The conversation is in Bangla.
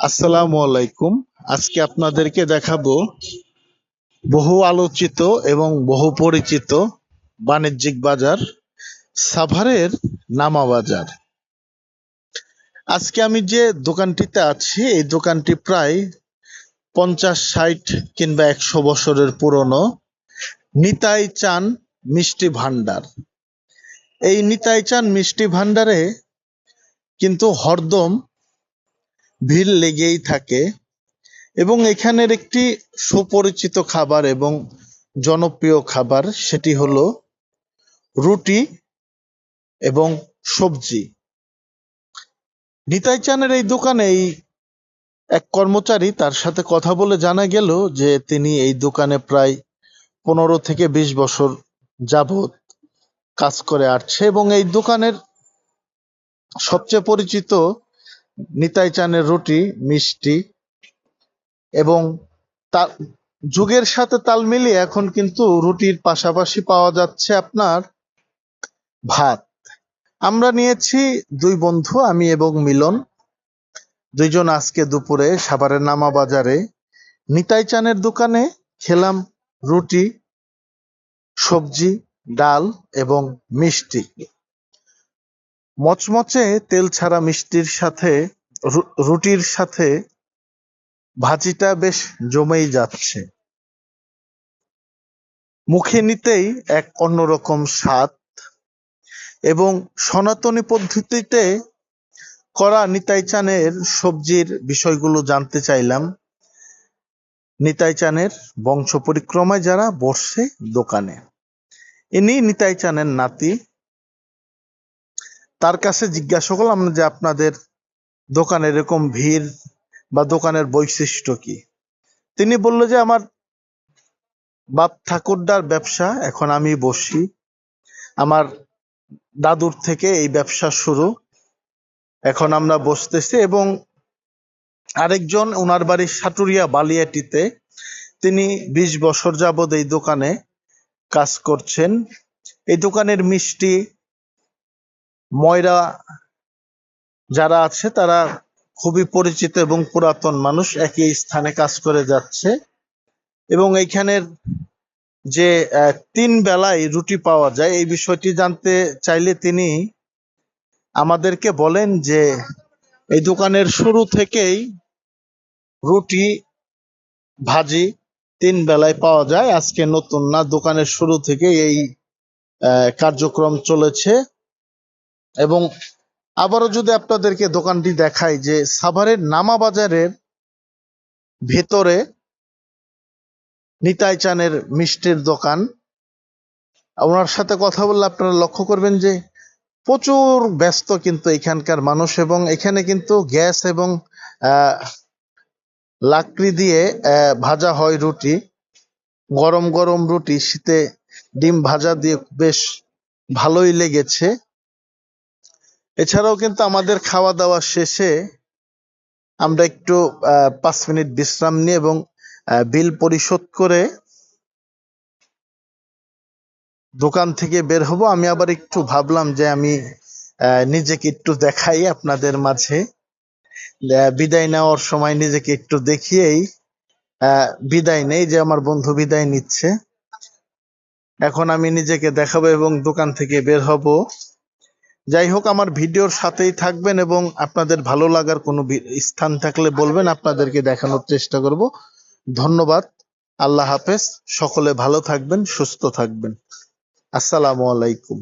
আসসালামু আলাইকুম। আজকে আপনাদেরকে দেখাবো বহু আলোচিত এবং বহু পরিচিত বাণিজ্যিক বাজার সাভারের নামা বাজার। আজকে আমি যে দোকানটিতে আছি এই দোকানটি প্রায় 50, 60 কিংবা 100 বছরের পুরনো নিতাই চান মিষ্টি ভান্ডার। এই নিতাই চান মিষ্টি ভান্ডারে কিন্তু হরদম ভিড় লেগেই থাকে এবং এখানের একটি সুপরিচিত খাবার এবং জনপ্রিয় খাবার সেটি হলো রুটি এবং সবজি। নিতাই চানের এই দোকানে এক কর্মচারী, তার সাথে কথা বলে জানা গেল যে তিনি এই দোকানে প্রায় 15 থেকে 20 বছর যাবত কাজ করে আসছে এবং এই দোকানের সবচেয়ে পরিচিত নিতাই চানের রুটি, মিষ্টি এবং তার যুগের সাথে তাল মিলিয়ে এখন কিন্তু রুটির পাশাপাশি পাওয়া যাচ্ছে আপনার ভাত। আমরা নিয়েছি দুই বন্ধু, আমি এবং মিলন, দুইজন আজকে দুপুরে সাভারের নামা বাজারে নিতাই চানের দোকানে খেলাম রুটি, সবজি, ডাল এবং মিষ্টি। মচমচে তেল ছাড়া মিষ্টির সাথে রুটির সাথে ভাজিটা বেশ জমেই যাচ্ছে। মুখে নিতেই এক অন্যরকম স্বাদ এবং সনাতনী পদ্ধতিতে করা নিতাই চানের সবজির বিষয়গুলো জানতে চাইলাম। নিতাই চানের বংশ পরিক্রমায় যারা বসছে দোকানে, ইনি নিতাই চানের নাতি। তার কাছে জিজ্ঞাসা করলাম যে আপনাদের দোকানে এরকম ভিড় বা দোকানের বৈশিষ্ট্য কি। তিনি বলল যে আমার বাপ ঠাকুরদার ব্যবসা, এখন আমি বসি। আমার দাদুর থেকে এই ব্যবসা শুরু, এখন আমরা বসতেছি। এবং আরেকজন, ওনার বাড়ি সাটুরিয়া বালিয়াটিতে, তিনি 20 বছর যাবৎ এই দোকানে কাজ করছেন। এই দোকানের মিষ্টি ময়রা যারা আছে তারা খুবই পরিচিত এবং পুরাতন মানুষ, একই স্থানে কাজ করে যাচ্ছে। এবং এইখানের যে 3 বেলায় রুটি পাওয়া যায় এই বিষয়টি জানতে চাইলে তিনি আমাদেরকে বলেন যে এই দোকানের শুরু থেকেই রুটি ভাজি 3 বেলায় পাওয়া যায়। আজকে নতুন না, দোকানের শুরু থেকেই এই কার্যক্রম চলেছে। এবং আবারও যদি আপনাদেরকে দোকানটি দেখাই, যে সাভারের নামা বাজারের ভেতরে নিতাই চানের মিষ্টির দোকান। ওনার সাথে কথা বললে আপনারা লক্ষ্য করবেন যে প্রচুর ব্যস্ত কিন্তু এখানকার মানুষ, এবং এখানে কিন্তু গ্যাস এবং লাকড়ি দিয়ে ভাজা হয় রুটি, গরম গরম রুটি, শীতে ডিম ভাজা দিয়ে বেশ ভালোই লেগেছে। এছাড়াও কিন্তু আমাদের খাওয়া দাওয়া শেষে আমরা একটু 5 মিনিট বিশ্রাম নিয়ে এবং বিল পরিশোধ করে দোকান থেকে বের হব। আমি আবার একটু ভাবলাম যে আমি নিজেকে একটু দেখাই আপনাদের মাঝে, বিদায় নেওয়ার সময় নিজেকে একটু দেখিয়েই বিদায় নেই, যে আমার বন্ধু বিদায় নিচ্ছে। এখন আমি নিজেকে দেখাবো এবং দোকান থেকে বের হব। যাই হোক, আমার ভিডিওর সাথেই থাকবেন এবং আপনাদের ভালো লাগার কোনো স্থান থাকলে বলবেন, আপনাদেরকে দেখানোর চেষ্টা করব। ধন্যবাদ। আল্লাহ হাফেজ। সকলে ভালো থাকবেন, সুস্থ থাকবেন। আসসালামু আলাইকুম।